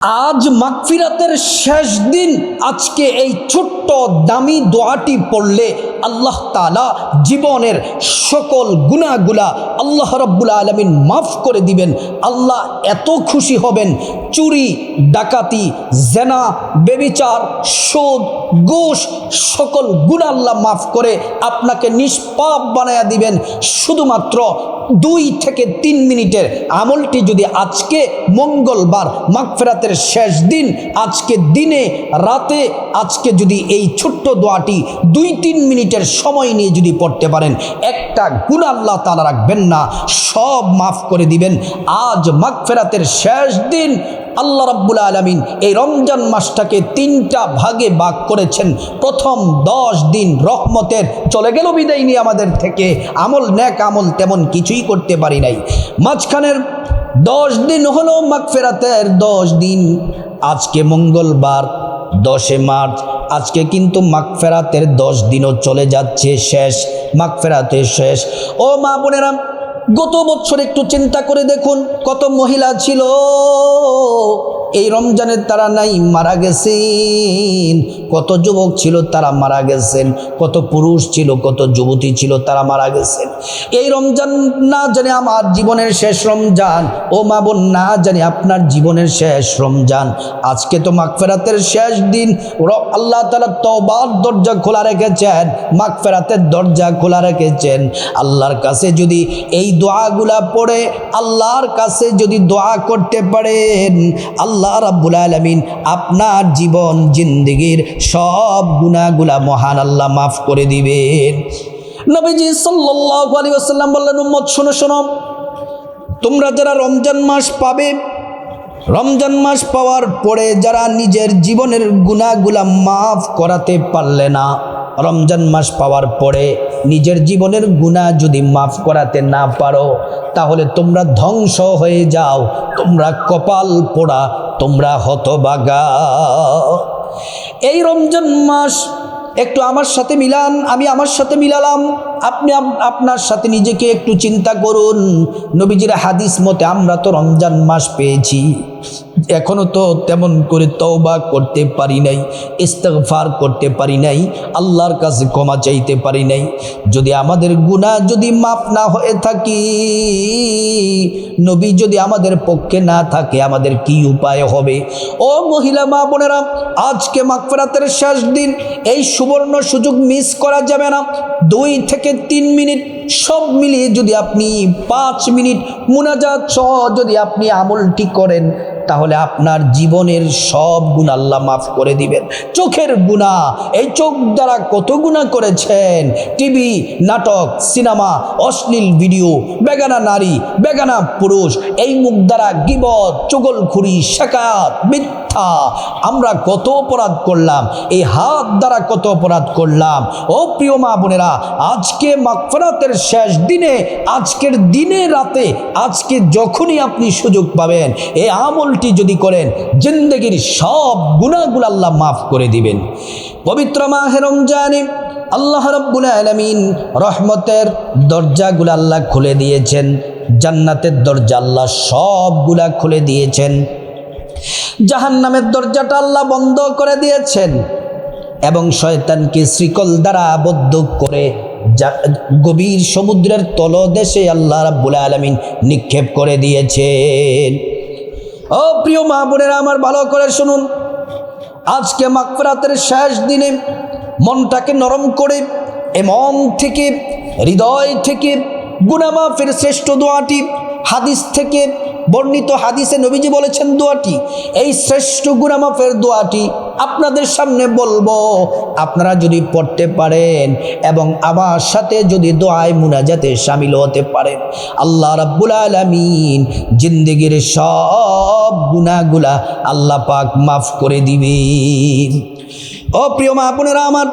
আজ মাগফিরাতের শেষ দিন। আজকে এই ছোট্ট দামি দোয়াটি পড়লে আল্লাহ তাআলা জীবনের সকল গুনাহগুলা আল্লাহ রাব্বুল আলামিন মাফ করে দিবেন। আল্লাহ এত খুশি হবেন, চুরি ডাকাতি জেনা বেবিচার সুদ ঘুষ সকল গুনাহ আল্লাহ মাফ করে আপনাকে নিষ্পাপ বানায়া দিবেন। শুধুমাত্র 2 থেকে 3 মিনিটের আমলটি যদি আজকে মঙ্গলবার মাগফিরাতের শেষ দিন, আজকে দিনে রাতে আজকে যদি এই ছোট্ট দোয়াটি 2-3 মিনিটের সময় নিয়ে যদি পড়তে পারেন, একটা গুনাহ আল্লাহ তাআলা রাখবেন না, সব মাফ করে দিবেন। আজ মাগফিরাতের শেষ দিন। আল্লাহ রাব্বুল আলামিন এই রমজান মাসটাকে 3টা ভাগে ভাগ করেছেন। প্রথম 10 দিন রহমতের চলে গেল বিদায় নিয়ে আমাদের থেকে, আমল নেক আমল তেমন কিছুই করতে পারি নাই। মাঝখানের 10 দিন হলো মাগফিরাতের 10 দিন। আজকে মঙ্গলবার 10 মার্চ, আজকে কিন্তু মাগফিরাতের 10 দিনও চলে যাচ্ছে, শেষ মাগফিরাতের শেষ। ও মা বোনেরা, গত বছর একটু চিন্তা করে দেখুন কত মহিলা ছিল এই রমজানের তারা নাই মারা গেছেন, কত যুবক ছিল তারা মারা গেছেন, কত পুরুষ ছিল কত যুবতী ছিল তারা মারা গেছেন। এই রমজান না জানি আমার জীবনের শেষ রমজান, ও মা বোন না জানি আপনার জীবনের শেষ রমজান। আজকে তো মাগফিরাতের শেষ দিন। আল্লাহ তাআলা তওবার দরজা খোলা রেখেছেন, মাগফিরাতের দরজা খোলা রেখেছেন। আল্লাহর কাছে যদি এই দোয়াগুলা পড়ে আল্লাহর কাছে যদি দোয়া করতে পারেন, আল্লাহ রাব্বুল আলামিন আপনার জীবন জিন্দেগির সব গুনাহগুলা মহান আল্লাহ মাফ করে দিবেন। নবীজি সাল্লাল্লাহু আলাইহি ওয়াসাল্লাম বললেন, উম্মত শোনো শোনো, তোমরা যারা রমজান মাস পাবে, রমজান মাস পাওয়ার পরে যারা নিজের জীবনের গুনাহগুলা মাফ করাতে পারলে না, রমজান মাস পাওয়ার পরে নিজের জীবনের গুনাহ যদি মাফ করাতে না পারো, তাহলে তোমরা ধ্বংস হয়ে যাও, তোমরা কপাল পোড়া, তোমরা হতভাগা। এই রমজান মাস একটু আমার সাথে মিলান, আমি আমার সাথে মিলালাম, আপনি আপনার সাথে নিজেকে একটু চিন্তা করুন। নবীজির হাদিস মতে আমরা তো রমজান মাস পেয়েছি, এখনো তো তেমন করে তওবা করতে পারি নাই, ইস্তিগফার করতে পারি নাই, আল্লাহর কাছে ক্ষমা চাইতে পারি নাই। যদি আমাদের গুনাহ যদি মাফ না হয়ে থাকি, নবী যদি আমাদের পক্ষে না থাকে, আমাদের কি উপায় হবে? ও মহিলা মা বোনেরা, আজকে মাগফিরাতের শেষ দিন, এই সুবর্ণ সুযোগ মিস করা যাবে না। 2 থেকে 3 মিনিট সব মিলিয়ে যদি আপনি 5 মিনিট মুনাজাত সহ যদি আপনি আমলটি করেন, তাহলে আপনার জীবনের সব গুনাহ আল্লাহ মাফ করে দিবেন। চোখের গুনাহ, এই চোখ দ্বারা কত গুনাহ করেছেন, টিভি নাটক সিনেমা অশ্লীল ভিডিও, বেগানা নারী বেগানা পুরুষ, এই মুখ দ্বারা গীবত চুগলখুরি শাকায়াত মিথ্যা, আমরা কত অপরাধ করলাম, এই হাত দ্বারা কত অপরাধ করলাম। ও প্রিয় মা বোনেরা, আজকে মাগফিরাতের শেষ দিনে, আজকের দিনে রাতে, আজকে যখনই আপনি সুযোগ পাবেন, এই আমলটি যদি করেন, জিন্দেগির সব গুনাহগুলো আল্লাহ মাফ করে দিবেন। পবিত্র মাহে রমজানে আল্লাহ রাব্বুল আলামিন রহমতের দরজাগুলো আল্লাহ খুলে দিয়েছেন, জান্নাতের দরজা আল্লাহ সবগুলা খুলে দিয়েছেন, জাহান্নামের দরজাটা আল্লাহ বন্ধ করে দিয়েছেন, এবং শয়তানকে শ্রীকল দ্বারা আবদ্ধ করে গভীর সমুদ্রের তলদেশে আল্লাহ রাব্বুল আলামিন নিক্ষেপ করে দিয়েছেন। ও প্রিয় মা বোনেরা আমার, ভালো করে শুনুন, আজকে মাগফিরাতের শেষ দিনে মনটাকে নরম করে, এ মন থেকে হৃদয় থেকে গুনাহ মাফের শ্রেষ্ঠ দোয়াটি, হাদিস থেকে বর্ণিত, হাদিসে নবীজি বলেছেন দোয়াটি, এই শ্রেষ্ঠ গুনাহ মাফের দোয়াটি আপনাদের সামনে বলবো। আপনারা যদি পড়তে পারেন এবং আমার সাথে যদি দোয়ায় মুনাজাতে শামিল হতে পারেন, আল্লাহ রাব্বুল আলামিন জিন্দেগির সব গুনাহগুলা আল্লাহ পাক মাফ করে দিবেন। ও প্রিয় মা বোনেরা আমার,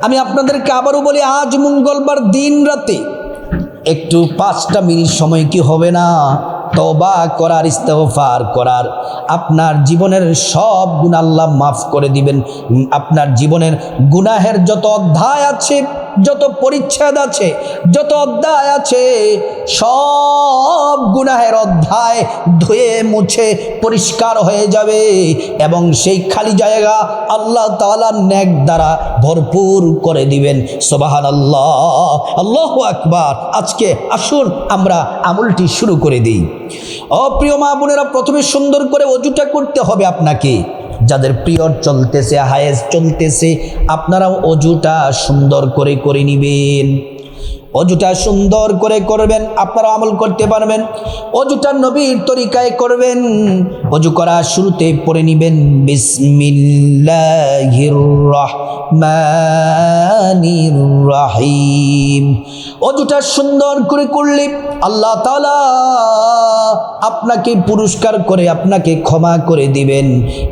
আমি আপনাদেরকে আবারও বলি, আজ মঙ্গলবার দিন রাতে একটু 5টা মিনিট সময় কি হবে না তওবা করার, ইস্তিগফার করার? আপনার জীবনের সব গুনাহ আল্লাহ মাফ করে দিবেন। আপনার জীবনের গুনাহের যত অধ্যায় আছে যত পরিচ্ছেদ আছে, যত অধ্যায় আছে, সব গুনাহের অধ্যায় ধুয়ে মুছে পরিষ্কার হয়ে যাবে এবং সেই খালি জায়গা আল্লাহ তাআলা নেক দ্বারা ভরপুর করে দিবেন। সুবহানাল্লাহ, আল্লাহু আকবার। আজকে আসুন আমরা আমলটি শুরু করে দিই। ও প্রিয় মা বোনেরা, প্রথমে সুন্দর করে ওযুটা করতে হবে আপনাকে। যাদের পিরিয়ড চলতেছে, হায়েজ চলতেছে, আপনারাও ওযুটা সুন্দর করে করে নেবেন। ওযুটা সুন্দর করে করবেন, আপনারা আমল করতে পারবেন। ওযুটা নবীর তরিকায় করবেন। ওযু করার শুরুতে পড়ে নেবেন বিসমিল্লাহির রহমানির রহিম। ওযুটা সুন্দর করে করলে আল্লাহ তাআলা আপনাকে পুরস্কার করে আপনাকে ক্ষমা করে দিবেন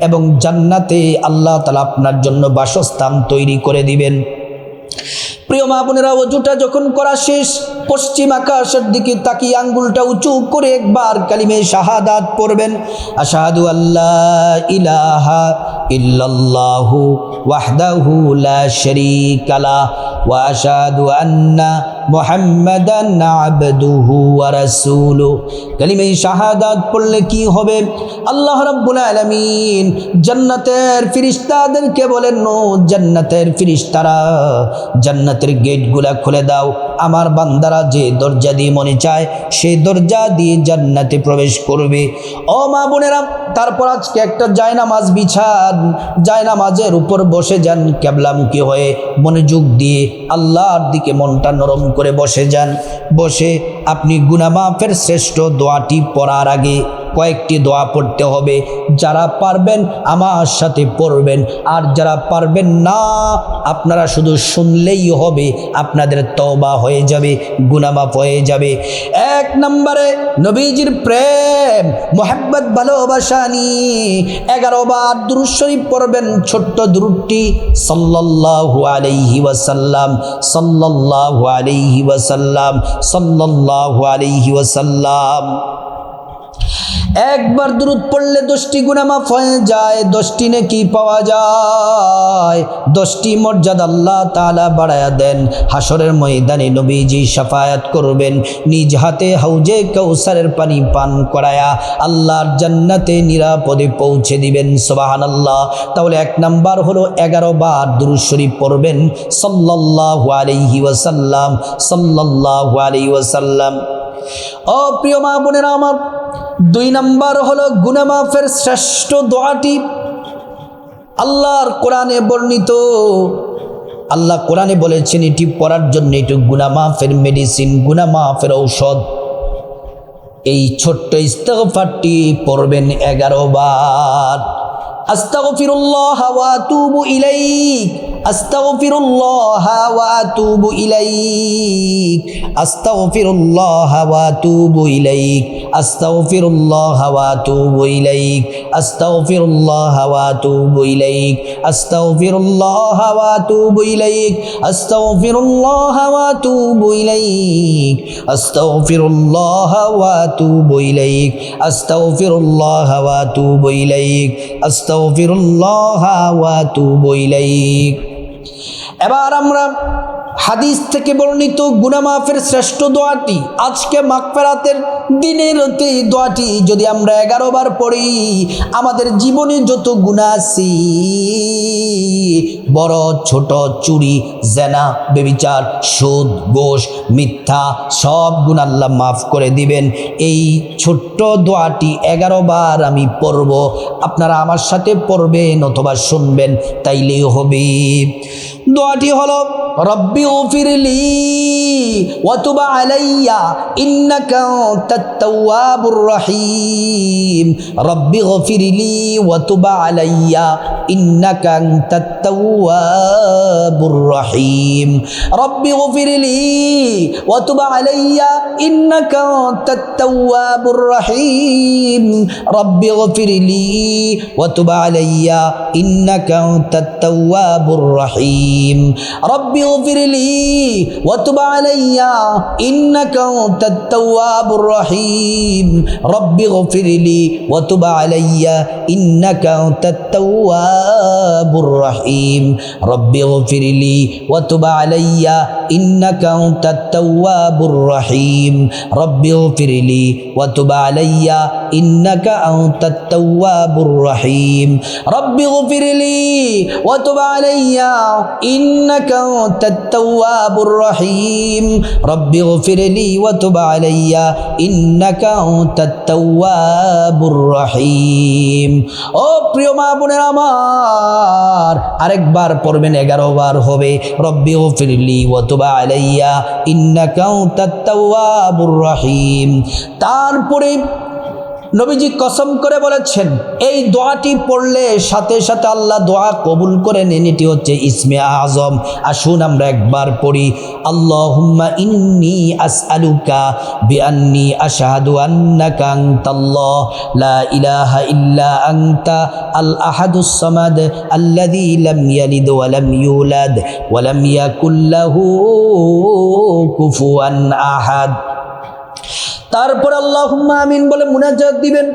এবং জান্নাতে আল্লাহ তাআলা আপনার জন্য বাসস্থান তৈরি করে দিবেন। প্রিয় মা বোনেরা, ওযুটা যখন করা শেষ, পশ্চিম আকাশের দিকে তাকিয়ে আঙ্গুলটা উঁচু করে একবার কালিমে শাহাদাত পড়বেন। আশহাদু আল্লা ইলাহা ইল্লাল্লাহু ওয়াহদাহু লা শারীকা লাহু ওয়া আশহাদু আন্না মুহাম্মাদান আবদুহু ওয়া রাসূলুহু। কালিমে শাহাদাত পড়লে কি হবে? আল্লাহ রাব্বুল আলামিন জান্নাতের ফেরেশতাদেরকে বলেন, ও জান্নাতের ফেরেশতারা, জান্নাতের গেটগুলা খুলে দাও। আমার বান্দারা যে দরজা দিয়ে মনে চায় সেই দরজা দিয়ে জান্নাতে প্রবেশ করবে। ও মা বোনেরা, তারপর আজকে একটা জায়নামাজ বিছান, জায়নামাজের উপর বসে যান কিবলামুখী হয়ে, মনোযোগ দিয়ে আল্লাহর দিকে মনটা নরম করে বসে যান। বসে আপনি গুনাহ মাফের শ্রেষ্ঠ দোয়াটি পড়ার আগে কয়েকটি দোয়া পড়তে হবে। যারা পারবেন আমার সাথে পড়বেন, আর যারা পারবেন না আপনারা শুধু শুনলেই হবে, আপনাদের তওবা হয়ে যাবে, গুনাহ মাফ হয়ে যাবে। এক নম্বরে নবীজির প্রেম, মোহাব্বত, ভালোবাসা নিয়ে 11 বার দুরূদ শরীফ পড়বেন। ছোট্ট দুরূদটি সাল্লাল্লাহু আলাইহি ওয়াসাল্লাম, সাল্লাল্লাহু আলাইহি ওয়াসাল্লাম, সাল্লাল্লাহু আলাইহি ওয়াসাল্লাম। একবার দুরূদ পড়লে 10টি গুনাহ মাফ হয়ে যায়, 10টি নেকি পাওয়া যায়, 10টি মর্যাদা আল্লাহ তাআলা বাড়ায়া দেন। হাসরের ময়দানে নবীজি শাফায়াত করবেন, নিজ হাতে হাউজে কাউসারের পানি পান করায়া আল্লাহর জান্নাতে নিরাপদে পৌঁছে দিবেন। সুবহানাল্লাহ। তাহলে 1 নাম্বার হলো 11 বার দুরূদ শরীফ পড়বেন সাল্লাল্লাহু আলাইহি ওয়াসাল্লাম, সাল্লাল্লাহু আলাইহি ওয়াসাল্লাম। ও প্রিয় মা বোনেরা আমার, 2 নাম্বার হলো গুনাহ মাফের শ্রেষ্ঠ দোয়াটি আল্লাহর কোরআনে বর্ণিত। আল্লাহ কোরআনে বলেছেন এটি পড়ার জন্য, এটি গুনাহ মাফের মেডিসিন, গুনাহ মাফের ঔষধ। এই ছোট্ট ইস্তিগফারটি পড়বেন 11 বার। আস্তাগফিরুল্লাহ ওয়া আতুবু ইলাইক, আস্তাগফিরুল্লাহ ওয়া আতুবু ইলাইক, আস্তাগফিরুল্লাহ ওয়া আতুবু ইলাইক, আস্তাগফিরুল্লাহ ওয়া আতুবু ইলাইক, আস্তাগফিরুল্লাহ ওয়া আতুবু ইলাইক, আস্তাগফিরুল্লাহ ওয়া আতুবু ইলাইক, আস্তাগফিরুল্লাহ ওয়া আতুবু ইলাইক, আস্তাগফিরুল্লাহ ওয়া আতুবু ইলাইক, আস্তাগফিরুল্লাহ ওয়া আতুবু ইলাইক, আস্তাগফিরুল্লাহ ওয়া আতুবু ইলাইক। এবার আমরা হাদিস থেকে বর্ণিত গুনাহ মাফের শ্রেষ্ঠ দোয়াটি, আজকে মাগফিরাতের দিনের এই দোয়াটি যদি আমরা 11 বার পড়ি, আমাদের জীবনে যত গুনাহ আছে, বড় ছোট, চুরি, জেনা, ব্যভিচার, সুদ, ঘুষ, মিথ্যা, সব গুনাহ আল্লাহ মাফ করে দিবেন। এই ছোট্ট দোয়াটি 11 বার আমি পড়ব, আপনারা আমার সাথে পড়বেন অথবা শুনবেন, তাইলেই হবে। দোয়াটি হলো রব্বি গফিরলি ওয়া তুব আলাইয়া ইন্নাকা আনতাত তাওয়াবুর রহিম। রব্বি গফিরলি ওয়া তুব আলাইয়া ইন্নাকা আনতাত তাওয়াবুর রহিম। রব্বি গফিরলি ওয়া তুব আলাইয়া ইন্নাকা আনতাত তাওয়াবুর রহিম। রব্বি গফিরলি ওয়া তুব আলাইয়া ইন্নাকা আনতাত তাওয়াবুর রহিম। রব্বি গফিরলি لي وتب علي إنك أنت التواب الرحيم رب اغفر لي وتب علي إنك أنت التواب الرحيم رب اغفر لي وتب علي إنك أنت التواب الرحيم رب اغفر لي وتب علي إنك أنت التواب الرحيم رب اغفر لي وتب علي إنك أنت التواب الرحيم رب اغفر لي وتب علي إنك أنت التواب الرحيم ও প্রিয় মা বোনেরা আমার আরেকবার পড়বেন 11 বার হবে রব্বি গফিরলি ওয়া তুব আলাইয়া ইন্নাকা আনতাত তাওয়াবুর রহিম। তারপরে নবীজি কসম করে বলেছেন এই দোয়াটি পড়লে সাথে সাথে আল্লাহ দোয়া কবুল করে নেন। এটি হচ্ছে ইসমে আজম। আসুন আমরা একবার পড়ি আল্লাহুম্মা ইন্নী আসআলুকা বিআন্নী আশহাদু আন্নাকা আনতাল্লাহ লা ইলাহা ইল্লা আনতা আল আহাদুস সামাদ আল্লাযী লাম ইয়ালিদ ওয়া লাম ইউলাদ ওয়া লাম ইয়াকুল লাহু কুফুয়ান আহাদ। তারপর আল্লাহুম্মা আমিন বলে মুনাজাত দিবেন।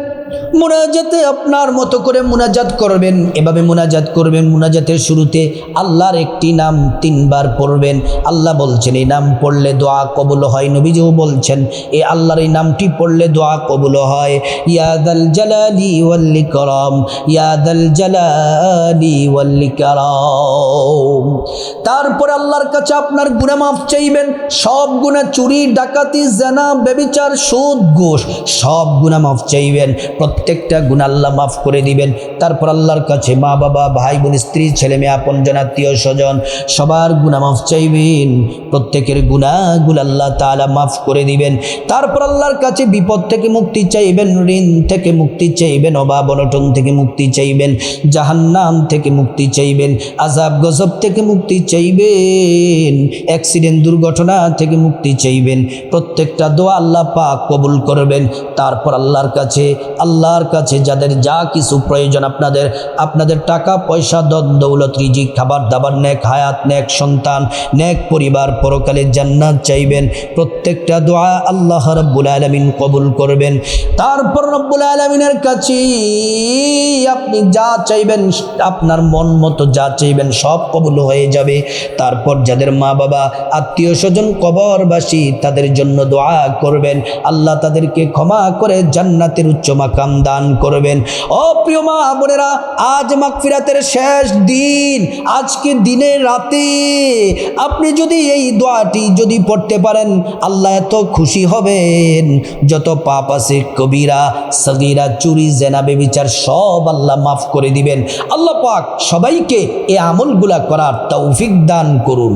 মুনাজাতে আপনার মতো করে মুনাজাত করবেন। এভাবে মুনাজাত করবেন। মুনাজাতের শুরুতে আল্লাহর একটি নাম 3 বার পড়বেন। আল্লাহ বলছেন এই নাম পড়লে দোয়া কবুল হয়। নবীজিও বলছেন এই আল্লাহর এই নামটি পড়লে দোয়া কবুল হয়। ইয়া যাল জালালি ওয়াল ইকরাম ইয়া যাল জালালি ওয়াল ইকরাম। তারপর আল্লাহর কাছে আপনার গুনাহ মাফ চাইবেন। সব গুনাহ, চুরি, ডাকাতি, জিনা, ব্যভিচার, সুদ, ঘুষ, সব গুনাহ মাফ চাইবেন। প্রত্যেকটা গুনাহ আল্লাহ মাফ করে দিবেন। তারপর আল্লাহর কাছে মা বাবা, ভাই বোন, স্ত্রী, ছেলে মেয়ে, আপনজন, আত্মীয় স্বজন সবার গুনাহ মাফ চাইবেন। প্রত্যেকের গুনাহগুলো আল্লাহ তাআলা মাফ করে দিবেন। তারপর আল্লাহর কাছে বিপদ থেকে মুক্তি চাইবেন, ঋণ থেকে মুক্তি চাইবেন, অভাব অনটন থেকে মুক্তি চাইবেন, জাহান্নাম থেকে মুক্তি চাইবেন, আযাব গজব থেকে মুক্তি চাইবেন, অ্যাক্সিডেন্ট দুর্ঘটনা থেকে মুক্তি চাইবেন। প্রত্যেকটা দোয়া আল্লাহ পাক কবুল করবেন। তারপর আল্লাহর কাছে যাদের যা কিছু প্রয়োজন, আপনাদের টাকা পয়সা, ধন দৌলত, রিজিক, খাবার দাবার, নেক হায়াত, নেক সন্তান, নেক পরিবার, পরকালে জান্নাত চাইবেন। প্রত্যেকটা দোয়া আল্লাহ রাব্বুল আলামিন কবুল করবেন। তারপর রব্বুল আলামিনের কাছে আপনি যা চাইবেন, আপনার মন মতো যা চাইবেন সব কবুল হয়ে যাবে। তারপর যাদের মা বাবা, আত্মীয় স্বজন কবরবাসী তাদের জন্য দোয়া করবেন। আল্লাহ তাদেরকে ক্ষমা করে জান্নাতের উচ্চ মাকাম দান করবেন। ও প্রিয় মা বোনেরা, আজ মাগফিরাতের শেষ দিন। আজকে দিনে রাতে আপনি যদি এই দোয়াটি যদি পড়তে পারেন, আল্লাহ এত খুশি হবেন। যত পাপ আছে, কবিরা, সগীরা, চুরি, জেনা, ব্যভিচার সব আল্লাহ মাফ করে দিবেন। আল্লাহ পাক সবাইকে এই আমলগুলা করার তৌফিক দান করুন।